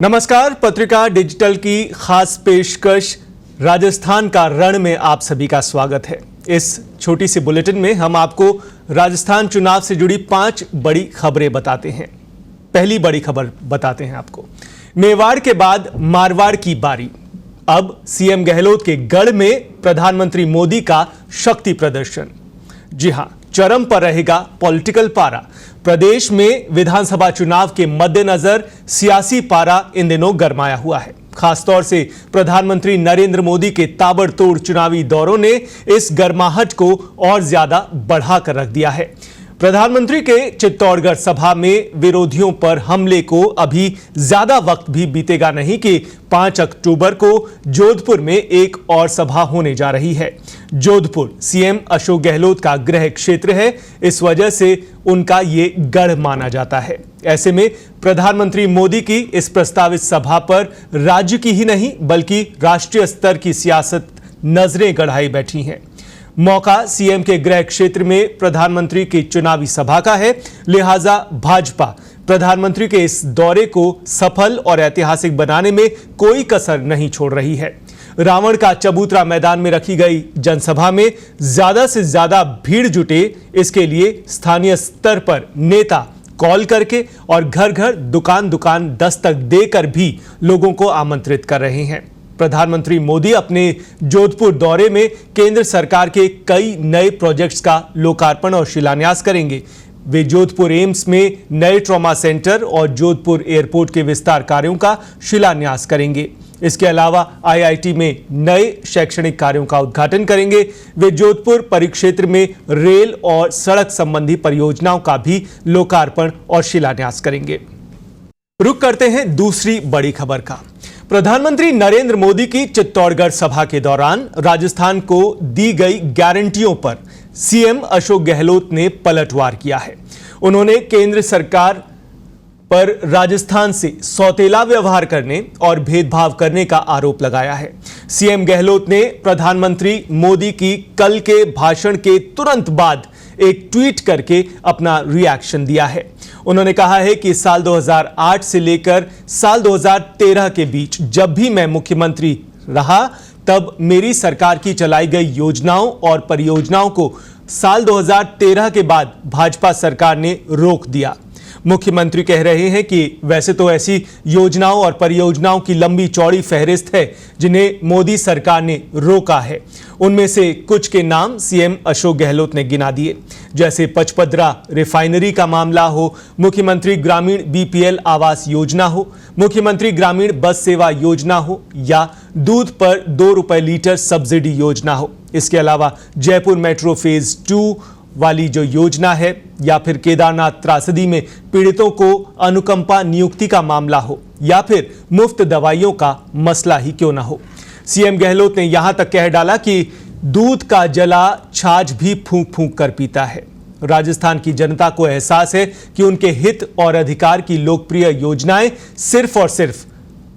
नमस्कार। पत्रिका डिजिटल की खास पेशकश राजस्थान का रण में आप सभी का स्वागत है। इस छोटी सी बुलेटिन में हम आपको राजस्थान चुनाव से जुड़ी 5 बड़ी खबरें बताते हैं। पहली बड़ी खबर बताते हैं आपको, मेवाड़ के बाद मारवाड़ की बारी। अब सीएम गहलोत के गढ़ में प्रधानमंत्री मोदी का शक्ति प्रदर्शन। जी हां, चरम पर रहेगा पॉलिटिकल पारा। प्रदेश में विधानसभा चुनाव के मद्देनजर सियासी पारा इन दिनों गरमाया हुआ है। खासतौर से प्रधानमंत्री नरेंद्र मोदी के ताबड़तोड़ चुनावी दौरों ने इस गर्माहट को और ज्यादा बढ़ाकर रख दिया है। प्रधानमंत्री के चित्तौड़गढ़ सभा में विरोधियों पर हमले को अभी ज्यादा वक्त भी बीतेगा नहीं कि 5 अक्टूबर को जोधपुर में एक और सभा होने जा रही है। जोधपुर सीएम अशोक गहलोत का गृह क्षेत्र है, इस वजह से उनका ये गढ़ माना जाता है। ऐसे में प्रधानमंत्री मोदी की इस प्रस्तावित सभा पर राज्य की ही नहीं बल्कि राष्ट्रीय स्तर की सियासत नजरें गड़ाई बैठी हैं। मौका सीएम के गृह क्षेत्र में प्रधानमंत्री की चुनावी सभा का है, लिहाजा भाजपा प्रधानमंत्री के इस दौरे को सफल और ऐतिहासिक बनाने में कोई कसर नहीं छोड़ रही है। रावण का चबूतरा मैदान में रखी गई जनसभा में ज्यादा से ज्यादा भीड़ जुटे, इसके लिए स्थानीय स्तर पर नेता कॉल करके और घर घर दुकान दुकान दस्तक देकर भी लोगों को आमंत्रित कर रहे हैं। प्रधानमंत्री मोदी अपने जोधपुर दौरे में केंद्र सरकार के कई नए प्रोजेक्ट्स का लोकार्पण और शिलान्यास करेंगे। वे जोधपुर एम्स में नए ट्रॉमा सेंटर और जोधपुर एयरपोर्ट के विस्तार कार्यों का शिलान्यास करेंगे। इसके अलावा आईआईटी में नए शैक्षणिक कार्यों का उद्घाटन करेंगे। वे जोधपुर परिक्षेत्र में रेल और सड़क संबंधी परियोजनाओं का भी लोकार्पण और शिलान्यास करेंगे। रुक करते हैं दूसरी बड़ी खबर का। प्रधानमंत्री नरेंद्र मोदी की चित्तौड़गढ़ सभा के दौरान राजस्थान को दी गई गारंटियों पर सीएम अशोक गहलोत ने पलटवार किया है। उन्होंने केंद्र सरकार पर राजस्थान से सौतेला व्यवहार करने और भेदभाव करने का आरोप लगाया है। सीएम गहलोत ने प्रधानमंत्री मोदी की कल के भाषण के तुरंत बाद एक ट्वीट करके अपना रिएक्शन दिया है। उन्होंने कहा है कि साल 2008 से लेकर साल 2013 के बीच जब भी मैं मुख्यमंत्री रहा तब मेरी सरकार की चलाई गई योजनाओं और परियोजनाओं को साल 2013 के बाद भाजपा सरकार ने रोक दिया। मुख्यमंत्री कह रहे हैं कि वैसे तो ऐसी योजनाओं और परियोजनाओं की लंबी चौड़ी फहरिस्त है जिन्हें मोदी सरकार ने रोका है। उनमें से कुछ के नाम सीएम अशोक गहलोत ने गिना दिए, जैसे पचपदरा रिफाइनरी का मामला हो, मुख्यमंत्री ग्रामीण बीपीएल आवास योजना हो, मुख्यमंत्री ग्रामीण बस सेवा योजना हो या दूध पर 2 रुपए लीटर सब्सिडी योजना हो। इसके अलावा जयपुर मेट्रो फेज 2 वाली जो योजना है या फिर केदारनाथ त्रासदी में पीड़ितों को अनुकंपा नियुक्ति का मामला हो या फिर मुफ्त दवाइयों का मसला ही क्यों ना हो। सीएम गहलोत ने यहां तक कह डाला कि दूध का जला छाछ भी फूंक फूंक कर पीता है। राजस्थान की जनता को एहसास है कि उनके हित और अधिकार की लोकप्रिय योजनाएं सिर्फ और सिर्फ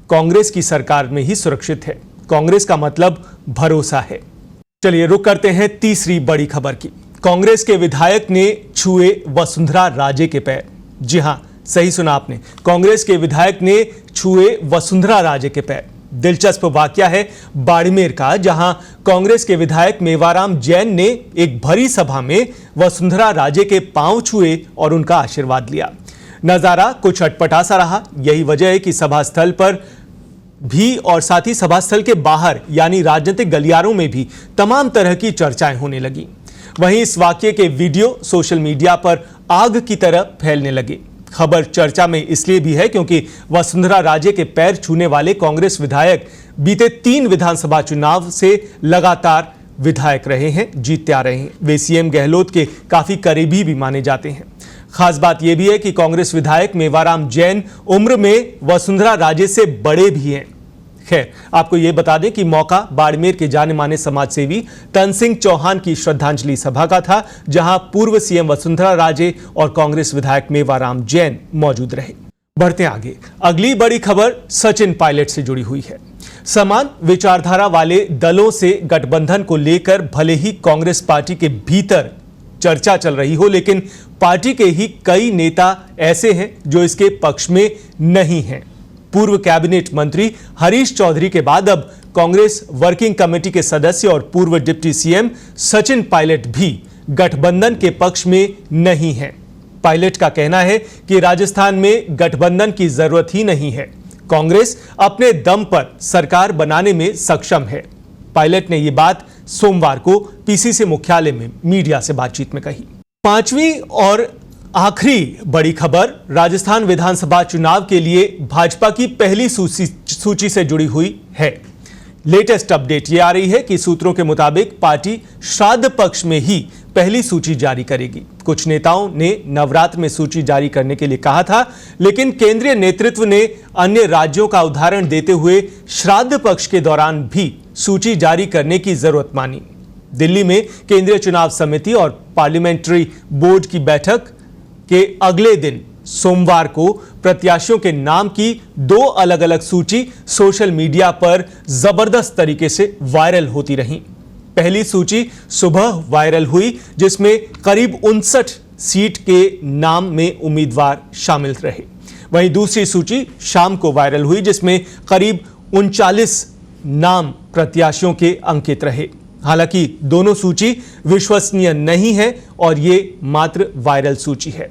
कांग्रेस की सरकार में ही सुरक्षित है। कांग्रेस का मतलब भरोसा है। चलिए रुक करते हैं तीसरी बड़ी खबर की। कांग्रेस के विधायक ने छुए वसुंधरा राजे के पैर। जी हां, सही सुना आपने, कांग्रेस के विधायक ने छुए वसुंधरा राजे के पैर। दिलचस्प वाकया है बाड़मेर का, जहां कांग्रेस के विधायक मेवाराम जैन ने एक भरी सभा में वसुंधरा राजे के पांव छुए और उनका आशीर्वाद लिया। नजारा कुछ अटपटा सा रहा। यही वजह है कि सभा स्थल पर भी और साथ ही सभा स्थल के बाहर यानी राजनीतिक गलियारों में भी तमाम तरह की चर्चाएं होने लगी। वहीं इस वाकये के वीडियो सोशल मीडिया पर आग की तरह फैलने लगे। खबर चर्चा में इसलिए भी है क्योंकि वसुंधरा राजे के पैर छूने वाले कांग्रेस विधायक बीते 3 विधानसभा चुनाव से लगातार विधायक रहे हैं, जीतते आ रहे हैं। वे सीएम गहलोत के काफी करीबी भी माने जाते हैं। खास बात यह भी है कि कांग्रेस विधायक मेवाराम जैन उम्र में वसुंधरा राजे से बड़े भी हैं। खैर, आपको यह बता दें कि मौका बाड़मेर के जाने माने समाजसेवी तन सिंह चौहान की श्रद्धांजलि सभा का था, जहां पूर्व सीएम वसुंधरा राजे और कांग्रेस विधायक मेवाराम जैन मौजूद रहे। बढ़ते आगे, अगली बड़ी खबर सचिन पायलट से जुड़ी हुई है। समान विचारधारा वाले दलों से गठबंधन को लेकर भले ही कांग्रेस पार्टी के भीतर चर्चा चल रही हो, लेकिन पार्टी के ही कई नेता ऐसे हैं जो इसके पक्ष में नहीं हैं। पूर्व कैबिनेट मंत्री हरीश चौधरी के बाद अब कांग्रेस वर्किंग कमेटी के सदस्य और पूर्व डिप्टी सीएम सचिन पायलट भी गठबंधन के पक्ष में नहीं है। पायलट का कहना है कि राजस्थान में गठबंधन की जरूरत ही नहीं है, कांग्रेस अपने दम पर सरकार बनाने में सक्षम है। पायलट ने ये बात सोमवार को पीसीसी मुख्यालय में मीडिया से बातचीत में कही। पांचवी और आखिरी बड़ी खबर राजस्थान विधानसभा चुनाव के लिए भाजपा की पहली सूची से जुड़ी हुई है। लेटेस्ट अपडेट ये आ रही है कि सूत्रों के मुताबिक पार्टी श्राद्ध पक्ष में ही पहली सूची जारी करेगी। कुछ नेताओं ने नवरात्र में सूची जारी करने के लिए कहा था, लेकिन केंद्रीय नेतृत्व ने अन्य राज्यों का उदाहरण देते हुए श्राद्ध पक्ष के दौरान भी सूची जारी करने की जरूरत मानी। दिल्ली में केंद्रीय चुनाव समिति और पार्लियामेंट्री बोर्ड की बैठक के अगले दिन सोमवार को प्रत्याशियों के नाम की 2 अलग अलग सूची सोशल मीडिया पर जबरदस्त तरीके से वायरल होती रहीं। पहली सूची सुबह वायरल हुई, जिसमें करीब 59 सीट के नाम में उम्मीदवार शामिल रहे। वहीं दूसरी सूची शाम को वायरल हुई, जिसमें करीब 39 नाम प्रत्याशियों के अंकित रहे। हालांकि दोनों सूची विश्वसनीय नहीं है और ये मात्र वायरल सूची है।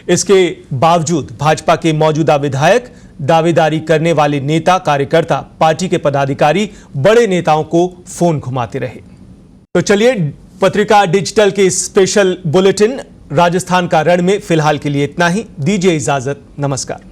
इसके बावजूद भाजपा के मौजूदा विधायक, दावेदारी करने वाले नेता, कार्यकर्ता, पार्टी के पदाधिकारी बड़े नेताओं को फोन घुमाते रहे। तो चलिए, पत्रिका डिजिटल के स्पेशल बुलेटिन राजस्थान का रण में फिलहाल के लिए इतना ही। दीजिए इजाजत, नमस्कार।